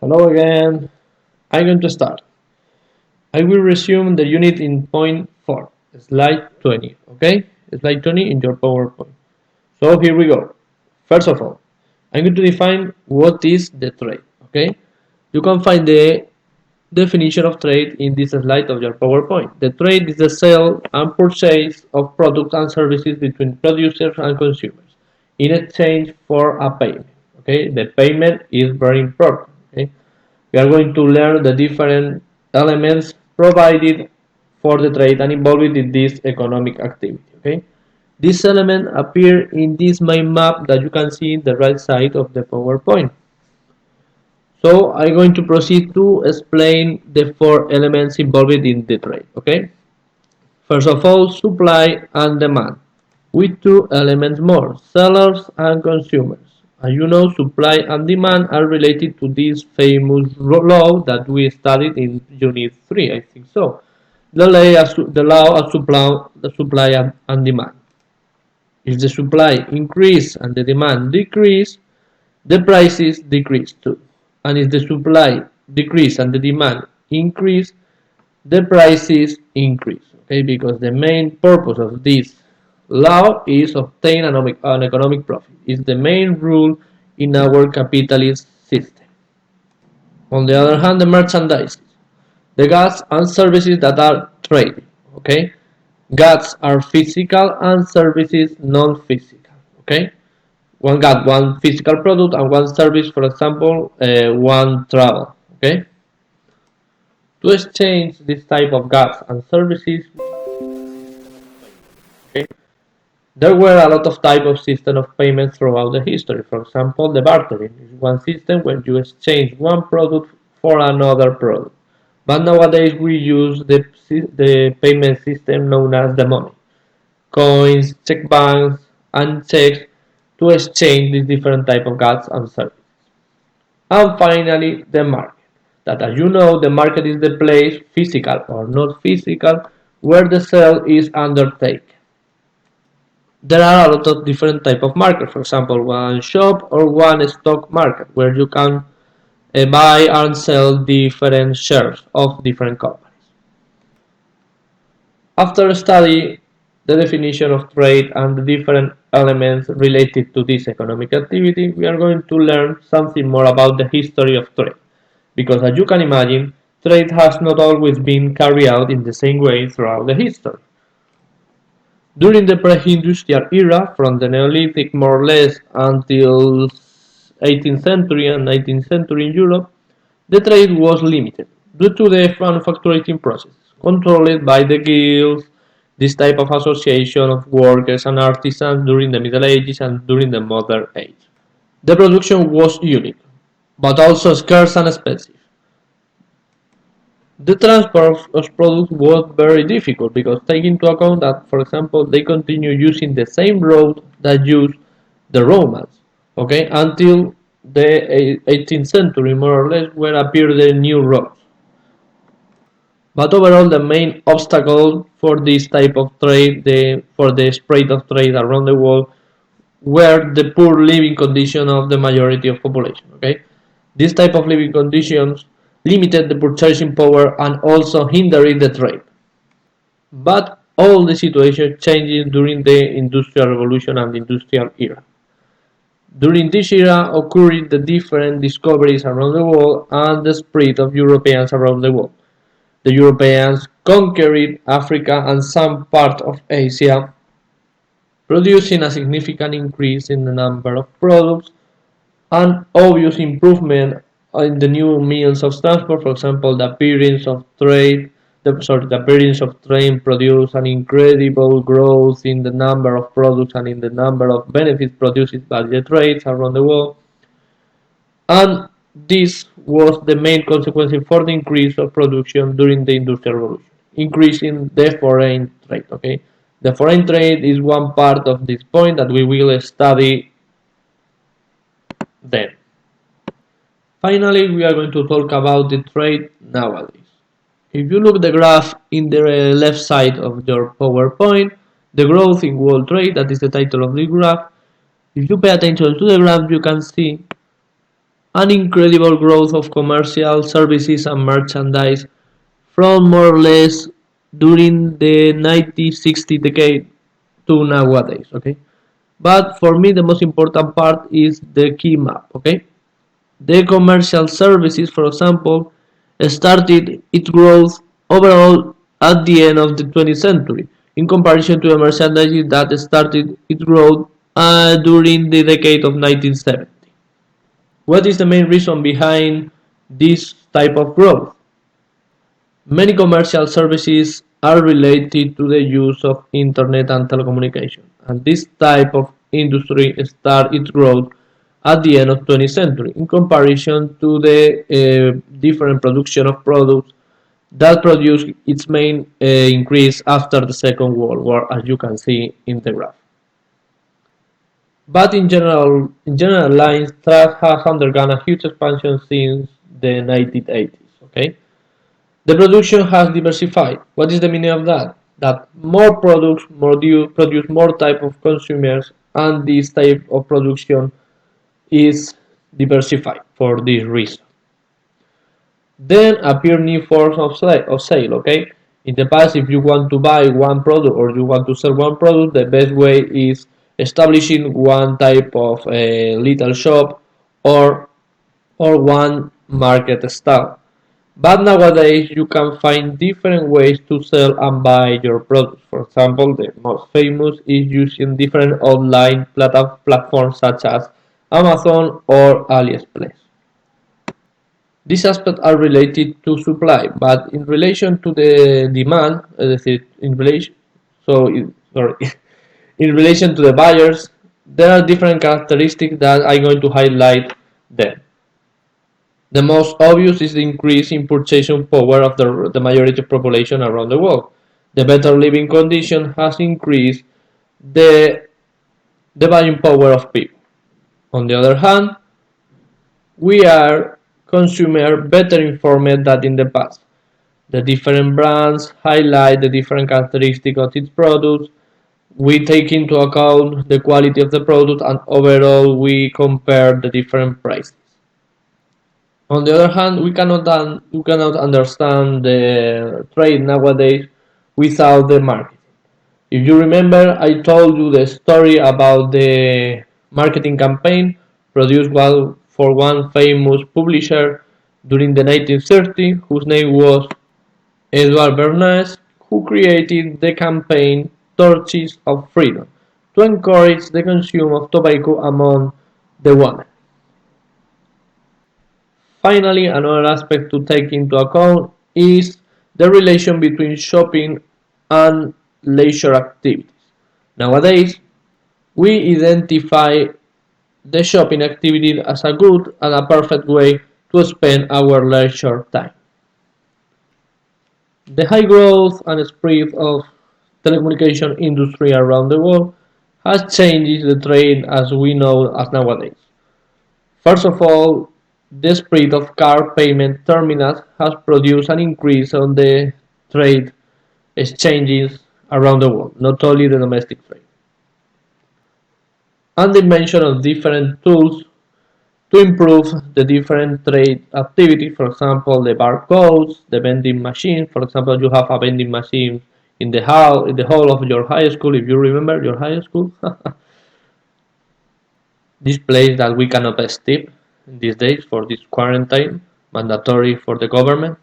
Hello again. I'm going to start. I will resume the unit in point 4, slide 20. Okay? Slide 20 in your PowerPoint. So here we go. First of all, I'm going to define what is the trade. Okay? You can find the definition of trade in this slide of your PowerPoint. The trade is the sale and purchase of products and services between producers and consumers in exchange for a payment. Okay? The payment is very important. Okay? We are going to learn the different elements provided for the trade and involved in this economic activity. Okay, this element appear in this mind map that you can see in the right side of the PowerPoint. So I'm going to proceed to explain the four elements involved in the trade. Okay, first of all, supply and demand, with two elements more, sellers and consumers. As you know, supply and demand are related to this famous law that we studied in Unit 3, I think so. The law of supply and demand. If the supply increase and the demand decrease, the prices decrease too. And if the supply decrease and the demand increase, the prices increase. Okay, because the main purpose of this law is obtain an economic profit. It's the main rule in our capitalist system. On the other hand, the merchandise, the goods and services that are traded. Okay, goods are physical and services non-physical. Okay, one got one physical product and one service, for example, one travel. Okay, to exchange this type of goods and services. Okay, there were a lot of types of system of payments throughout the history. For example, the bartering is one system where you exchange one product for another product. But nowadays we use the payment system known as the money, coins, check banks, and checks to exchange these different type of goods and services. And finally, the market. That, as you know, the market is the place, physical or not physical, where the sale is undertaken. There are a lot of different type of market. For example, one shop or one stock market where you can buy and sell different shares of different companies. After studying the definition of trade and the different elements related to this economic activity, we are going to learn something more about the history of trade. Because as you can imagine, trade has not always been carried out in the same way throughout the history. During the pre-industrial era, from the Neolithic more or less until 18th century and 19th century in Europe, the trade was limited due to the manufacturing process, controlled by the guilds, this type of association of workers and artisans during the Middle Ages and during the Modern Age. The production was unique, but also scarce and expensive. The transport of products was very difficult because take into account that, for example, they continue using the same road that used the Romans, okay, until the 18th century, more or less, where appeared the new roads. But overall, the main obstacle for this type of trade, for the spread of trade around the world, were the poor living condition of the majority of population. Okay, this type of living conditions limited the purchasing power and also hindered the trade. But all the situation changed during the Industrial Revolution and the Industrial Era. During this era occurred the different discoveries around the world and the spread of Europeans around the world. The Europeans conquered Africa and some part of Asia, producing a significant increase in the number of products and obvious improvement in the new means of transport. For example, the appearance of trade, the appearance of train produced an incredible growth in the number of products and in the number of benefits produced by the trades around the world. And this was the main consequence for the increase of production during the Industrial Revolution, increasing the foreign trade. Okay, the foreign trade is one part of this point that we will study then. Finally, we are going to talk about the trade nowadays. If you look at the graph in the left side of your PowerPoint, the growth in world trade, that is the title of the graph. If you pay attention to the graph, you can see an incredible growth of commercial services and merchandise from more or less during the 1960 decade to nowadays. Okay, but for me the most important part is the key map. Okay, the commercial services, for example, started its growth overall at the end of the 20th century, in comparison to the merchandising that started its growth during the decade of 1970. What is the main reason behind this type of growth? Many commercial services are related to the use of internet and telecommunication, and this type of industry started its growth at the end of 20th century in comparison to the different production of products that produced its main increase after the Second World War, as you can see in the graph. But in general lines, trade has undergone a huge expansion since the 1980s. Okay, the production has diversified. What is the meaning of that? That more products produce more type of consumers, and this type of production is diversified for this reason. Then appear new forms of sale. Okay, in the past, if you want to buy one product or you want to sell one product, the best way is establishing one type of a little shop or one market stall. But nowadays you can find different ways to sell and buy your products. For example, the most famous is using different online platforms such as Amazon or AliExpress. These aspects are related to supply, but in relation to the demand, in relation, sorry, in relation to the buyers, there are different characteristics that I'm going to highlight them. The most obvious is the increase in purchasing power of the majority of population around the world. The better living condition has increased the, the buying power of people. On the other hand, we are consumers better informed than in the past. The different brands highlight the different characteristics of its products. We take into account the quality of the product, and overall we compare the different prices. On the other hand, we cannot understand the trade nowadays without the market. If you remember, I told you the story about the marketing campaign produced for one famous publisher during the 1930s, whose name was Edward Bernays, who created the campaign Torches of Freedom to encourage the consumption of tobacco among the women. Finally, another aspect to take into account is the relation between shopping and leisure activities. Nowadays, we identify the shopping activity as a good and a perfect way to spend our leisure time. The high growth and spread of telecommunication industry around the world has changed the trade as we know as nowadays. First of all, the spread of card payment terminals has produced an increase on the trade exchanges around the world, not only the domestic trade. And the invention of different tools to improve the different trade activity. For example, the barcodes, the vending machine. For example, you have a vending machine in the hall of your high school, if you remember your high school. This place that we cannot skip these days for this quarantine, mandatory for the government.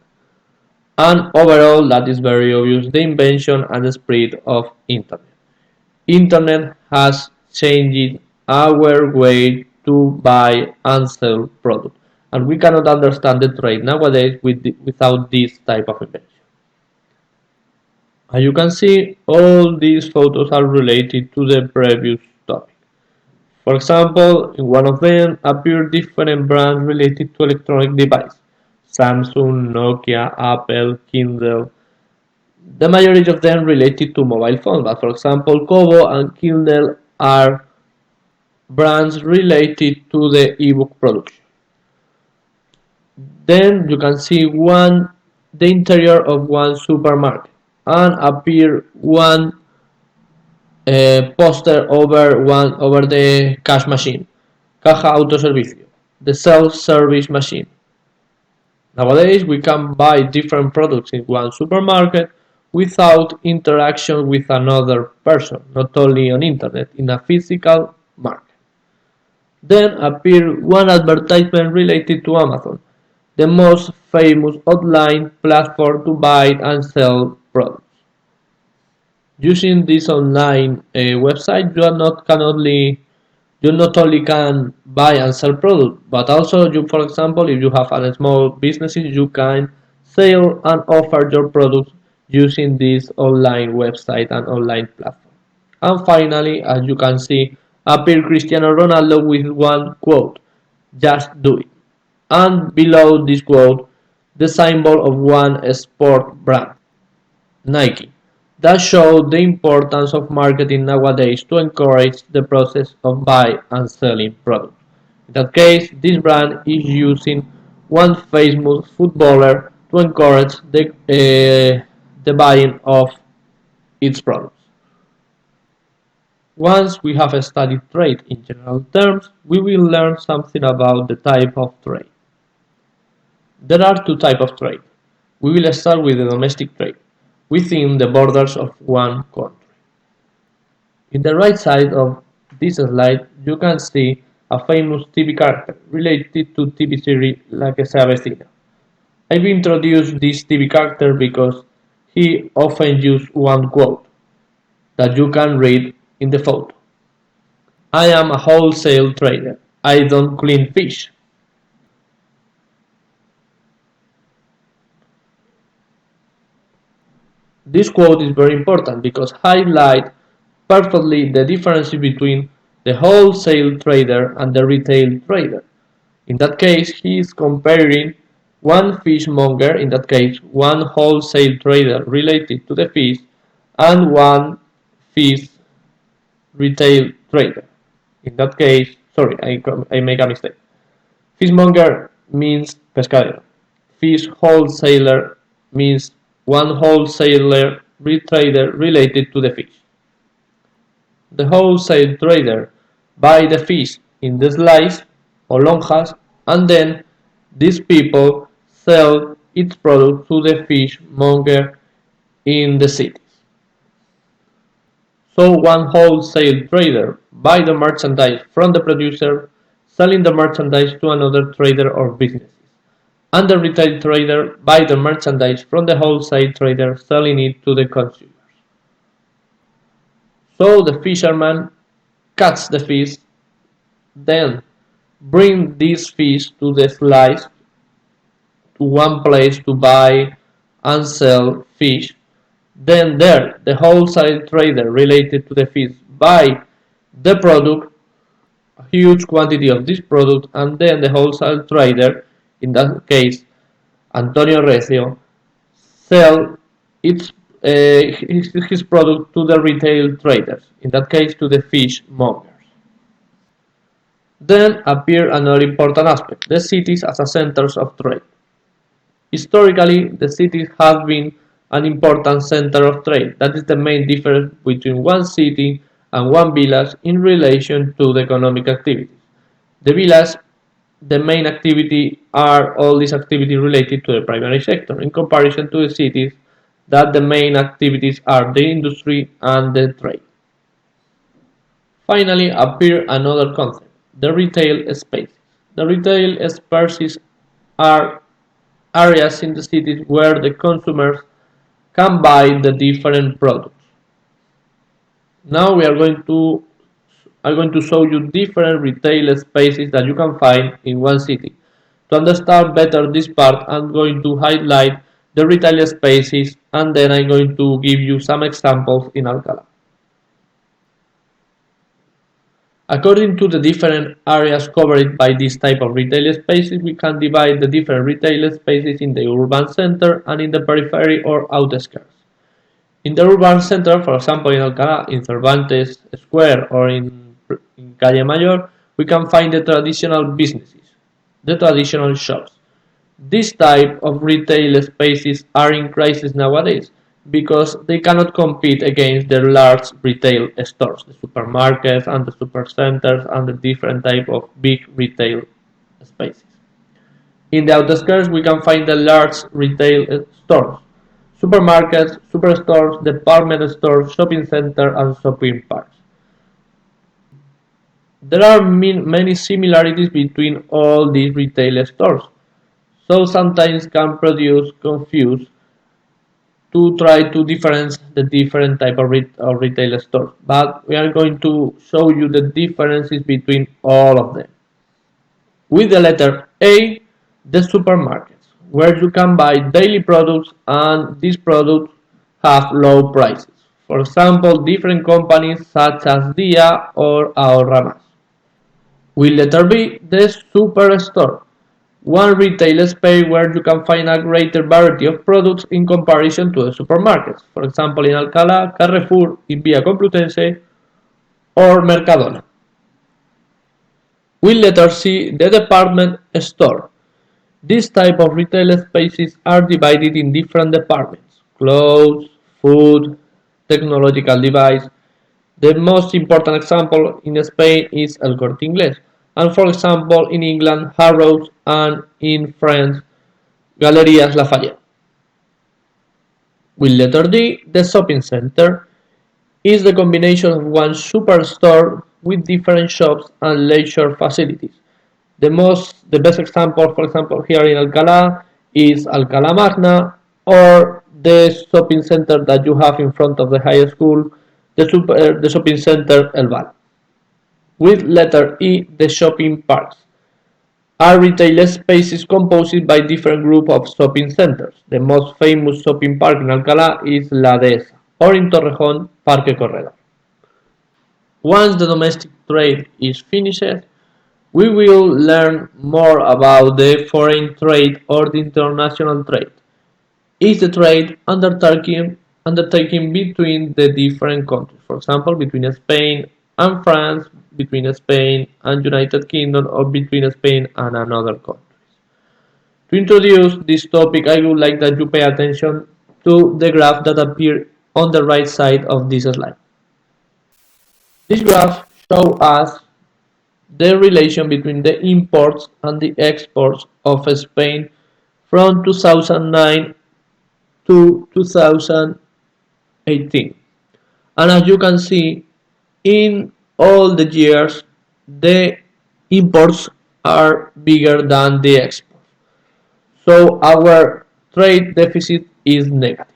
And overall, that is very obvious, the invention and the spread of internet. Internet has changed our way to buy and sell products, and we cannot understand the trade nowadays without this type of invention. As you can see, all these photos are related to the previous topic. For example, in one of them appear different brands related to electronic devices: Samsung, Nokia, Apple, Kindle. The majority of them related to mobile phones, but for example, Kobo and Kindle are brands related to the ebook production. Then you can see the interior of one supermarket and appear one poster over the cash machine, Caja Autoservicio. the self-service machine. Nowadays, we can buy different products in one supermarket without interaction with another person, not only on internet, in a physical market. Then appeared one advertisement related to Amazon, the most famous online platform to buy and sell products. Using this online website, you not only can buy and sell products, but also you, for example, if you have a small business, you can sell and offer your products using this online website and online platform. And finally, as you can see, appear Cristiano Ronaldo with one quote: "Just do it." And below this quote, the symbol of one sport brand, Nike, that showed the importance of marketing nowadays to encourage the process of buying and selling products. In that case, this brand is using one famous footballer to encourage the buying of its products. Once we have studied trade in general terms, we will learn something about the type of trade. There are two types of trade. We will start with the domestic trade, within the borders of one country. In the right side of this slide, you can see a famous TV character related to TV series La que se avecina. I've introduced this TV character because he often uses one quote that you can read in the photo. I am a wholesale trader. I don't clean fish. This quote is very important because highlight perfectly the difference between the wholesale trader and the retail trader. In that case, he is comparing one fishmonger, in that case, one wholesale trader related to the fish, and one fish retail trader. In that case, sorry, I make a mistake. Fishmonger means pescadero. Fish wholesaler means one wholesaler trader related to the fish. The wholesale trader buy the fish in the slice or lonjas, and then these people sell its product to the fishmonger in the cities. So one wholesale trader buy the merchandise from the producer, selling the merchandise to another trader or businesses, and the retail trader buy the merchandise from the wholesale trader, selling it to the consumers. So the fisherman catch the fish, then bring this fish to the slice to one place to buy and sell fish. Then there, the wholesale trader related to the fish buy the product, a huge quantity of this product, and then the wholesale trader, in that case Antonio Recio, sell its his product to the retail traders, in that case to the fishmongers. Then appear another important aspect, the cities as a centers of trade. Historically, the cities have been an important center of trade. That is the main difference between one city and one village in relation to the economic activities. The village, the main activity are all these activities related to the primary sector in comparison to the cities that the main activities are the industry and the trade. Finally appear another concept, the retail spaces. The retail spaces are areas in the cities where the consumers can buy the different products. Now we are going to show you different retail spaces that you can find in one city. To understand better this part, I'm going to highlight the retail spaces and then I'm going to give you some examples in Alcalá. According to the different areas covered by this type of retail spaces, we can divide the different retail spaces in the urban center and in the periphery or outskirts. In the urban center, for example in Alcalá, in Cervantes Square or in Calle Mayor, we can find the traditional businesses, the traditional shops. This type of retail spaces are in crisis nowadays because they cannot compete against the large retail stores, the supermarkets and the supercenters and the different type of big retail spaces. In the outskirts, we can find the large retail stores, supermarkets, superstores, department stores, shopping centers, and shopping parks. There are many similarities between all these retail stores, so sometimes can produce confuse to try to difference the different type of retail stores. But we are going to show you the differences between all of them. With the letter A, the supermarkets, where you can buy daily products and these products have low prices. For example, different companies such as Dia or Ahorra Más. With letter B, the superstore, one retail space where you can find a greater variety of products in comparison to the supermarkets. For example, in Alcalá, Carrefour, in Via Complutense, or Mercadona. With letter C, the department store. These type of retail spaces are divided in different departments: clothes, food, technological device. The most important example in Spain is El Corte Inglés, and for example in England Harrods and in France Galerías Lafayette. With letter D, the shopping center is the combination of one superstore with different shops and leisure facilities. The best example, for example, here in Alcalá is Alcalá Magna, or the shopping center that you have in front of the high school, the shopping center El Val. With letter E, the shopping parks are retail spaces composed by different groups of shopping centers. The most famous shopping park in Alcalá is La Dehesa, or in Torrejón, Parque Corredor. Once the domestic trade is finished, we will learn more about the foreign trade or the international trade. It's the trade undertaken between the different countries. For example, between Spain and France, between Spain and United Kingdom, or between Spain and another country. To introduce this topic, I would like that you pay attention to the graph that appears on the right side of this slide. This graph shows us the relation between the imports and the exports of Spain from 2009 to 2018. And as you can see, in all the years, the imports are bigger than the exports. So our trade deficit is negative.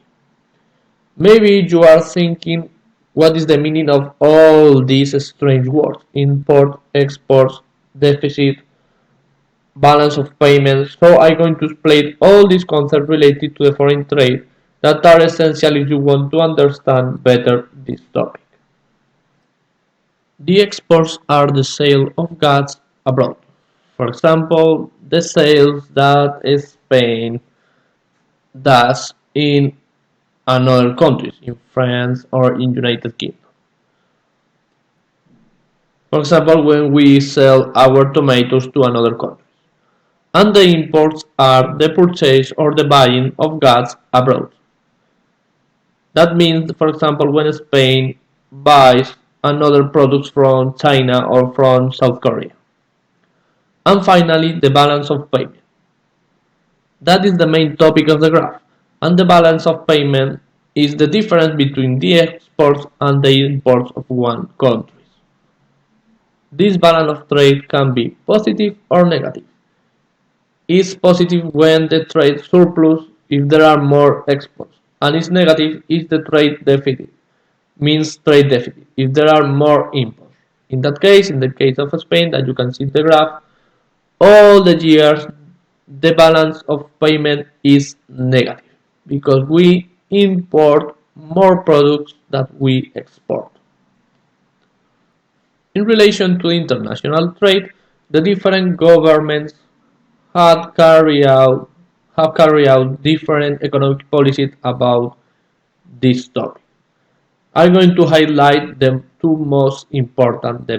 Maybe you are thinking, what is the meaning of all these strange words? Import, exports, deficit, balance of payments. So I'm going to explain all these concepts related to the foreign trade that are essential if you want to understand better this topic. The exports are the sale of goods abroad. For example, the sales that Spain does in another countries, in France or in United Kingdom. For example, when we sell our tomatoes to another country. And the imports are the purchase or the buying of goods abroad. That means, for example, when Spain buys another products from China or from South Korea. And finally, the balance of payment. That is the main topic of the graph. And the balance of payment is the difference between the exports and the imports of one country. This balance of trade can be positive or negative. Is positive when the trade surplus if there are more exports, and is negative if the trade deficit means trade deficit if there are more imports. In that case, in the case of Spain, that you can see in the graph, all the years the balance of payment is negative because we import more products that we export. In relation to international trade, the different governments had carried out have carried out different economic policies about this topic. I'm going to highlight the two most important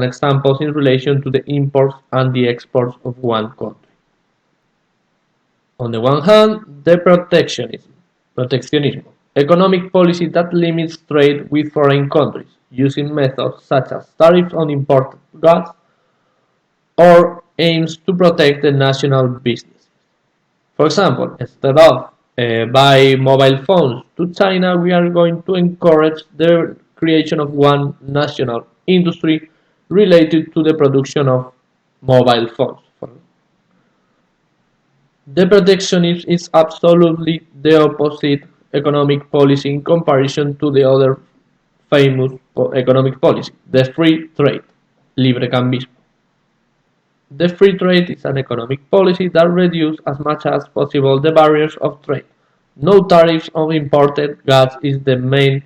examples in relation to the imports and the exports of one country. On the one hand, the protectionism, economic policy that limits trade with foreign countries using methods such as tariffs on imported goods or aims to protect the national business. For example, instead of buy mobile phones to China, we are going to encourage the creation of one national industry related to the production of mobile phones. The protectionism is absolutely the opposite economic policy in comparison to the other famous economic policy, the free trade, librecambismo. The free trade is an economic policy that reduces as much as possible the barriers of trade. No tariffs on imported goods is the main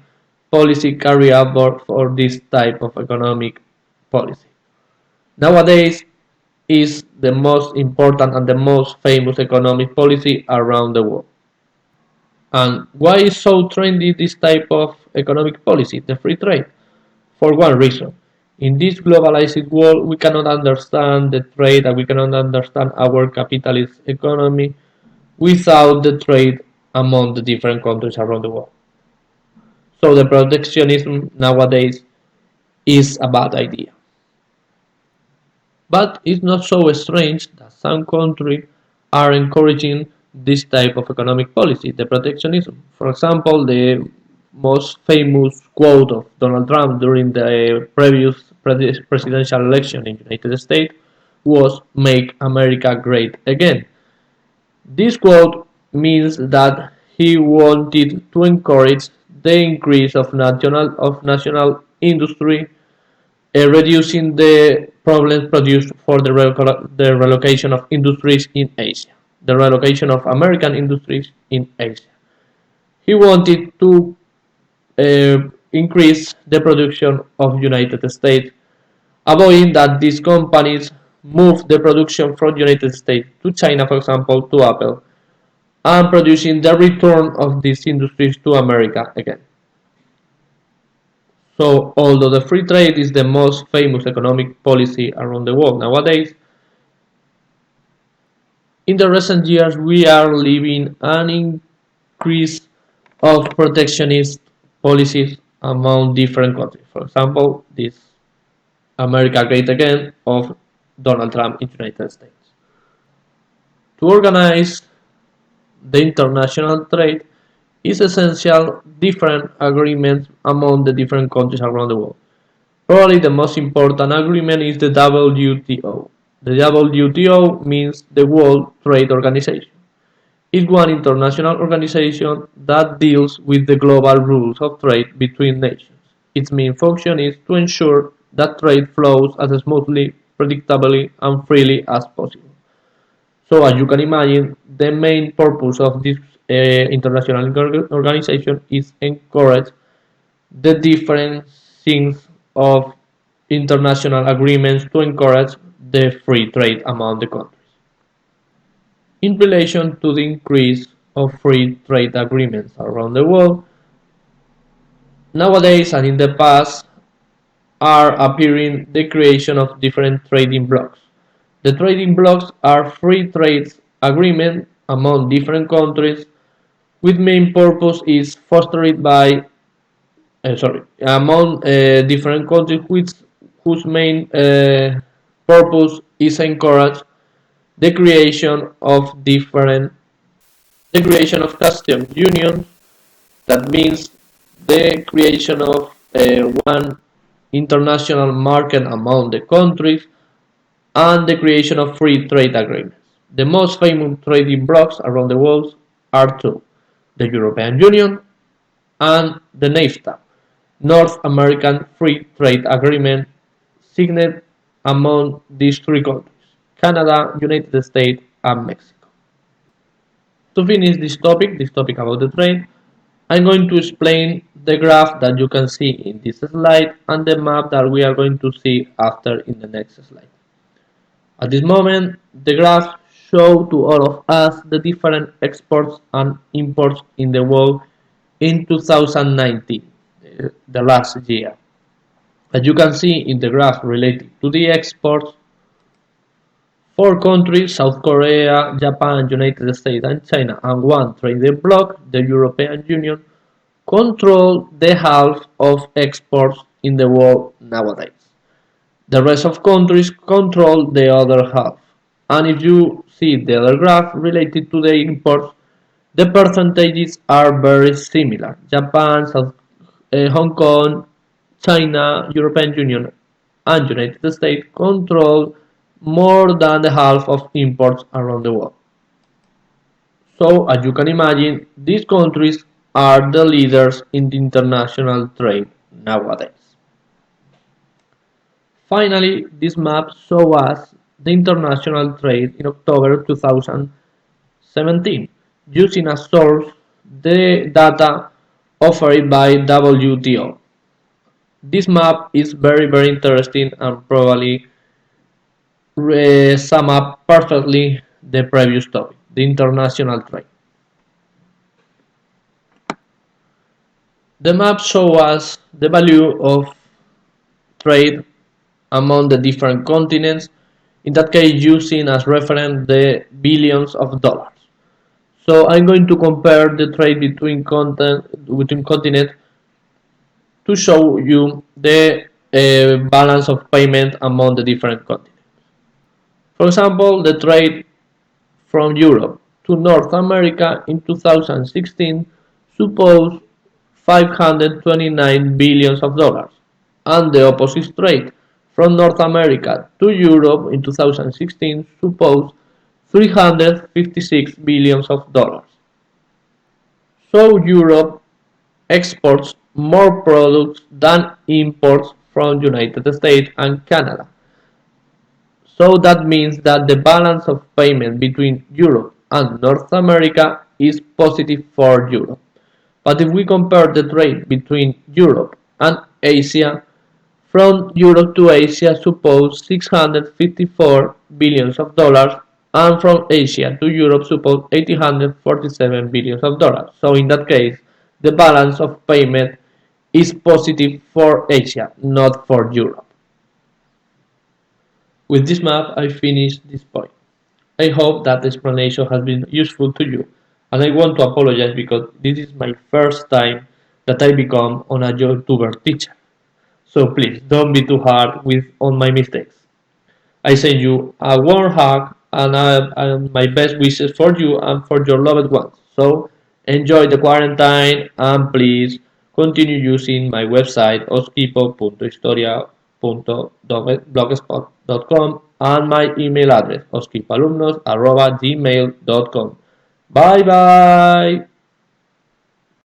policy carried out for this type of economic policy. Nowadays is the most important and the most famous economic policy around the world. And why is so trendy this type of economic policy, the free trade? For one reason. In this globalized world, we cannot understand the trade and we cannot understand our capitalist economy without the trade among the different countries around the world. So the protectionism nowadays is a bad idea. But it's not so strange that some countries are encouraging this type of economic policy, the protectionism. For example, the most famous quote of Donald Trump during the previous presidential election in the United States was "Make America Great Again." This quote means that he wanted to encourage the increase of national industry, reducing the problems produced for the relocation of industries in Asia, the relocation of American industries in Asia. He wanted to increase the production of United States, avoiding that these companies move the production from United States to China, for example, to Apple, and producing the return of these industries to America again. So, although the free trade is the most famous economic policy around the world nowadays, in the recent years we are living an increase of protectionist policies among different countries. For example, this America Great Again of Donald Trump in the United States. To organize the international trade is essential different agreements among the different countries around the world. Probably the most important agreement is the WTO. The WTO means the World Trade Organization. It's one international organization that deals with the global rules of trade between nations. Its main function is to ensure that trade flows as smoothly, predictably, and freely as possible. So, as you can imagine, the main purpose of this international organization is encourage the different things of international agreements to encourage the free trade among the countries. In relation to the increase of free trade agreements around the world, nowadays and in the past are appearing the creation of different trading blocks. The trading blocks are free trade agreements among different countries with main purpose is fostered by among different countries whose main purpose is encourage the creation of different the creation of customs unions. That means the creation of one international market among the countries and the creation of free trade agreements. The most famous trading blocs around the world are two: the European Union and the NAFTA, North American Free Trade Agreement, signed among these three countries: Canada, United States, and Mexico. To finish this topic about the trade, I'm going to explain the graph that you can see in this slide and the map that we are going to see after in the next slide. At this moment, the graph shows to all of us the different exports and imports in the world in 2019, the last year. As you can see in the graph related to the exports, four countries, South Korea, Japan, United States and China, and one trading bloc, the European Union, control the half of exports in the world nowadays. The rest of countries control the other half. And if you see the other graph related to the imports, the percentages are very similar. Japan, Hong Kong, China, European Union, and United States control more than the half of imports around the world. So, as you can imagine, these countries are the leaders in the international trade nowadays. Finally, this map shows us the international trade in October 2017, using as source the data offered by WTO. This map is very interesting and probably sum up perfectly the previous topic, the international trade. The map shows us the value of trade among the different continents, in that case using as reference the billions of dollars. So I'm going to compare the trade between continents to show you the balance of payment among the different continents. For example, the trade from Europe to North America in 2016 supposed 529 billions of dollars, and the opposite trade from North America to Europe in 2016 supposed 356 billions of dollars. So Europe exports more products than imports from United States and Canada. So that means that the balance of payment between Europe and North America is positive for Europe. But if we compare the trade between Europe and Asia, from Europe to Asia suppose 654 billions of dollars, and from Asia to Europe suppose 847 billions of dollars. So in that case, the balance of payment is positive for Asia, not for Europe. With this map, I finish this point. I hope that the explanation has been useful to you, and I want to apologize because this is my first time that I become on a YouTuber teacher. So please don't be too hard with on my mistakes. I send you a warm hug and my best wishes for you and for your loved ones. So enjoy the quarantine and please continue using my website oskipo.historia.blogspot.com and my email address oskipalumnos@gmail.com. Bye bye.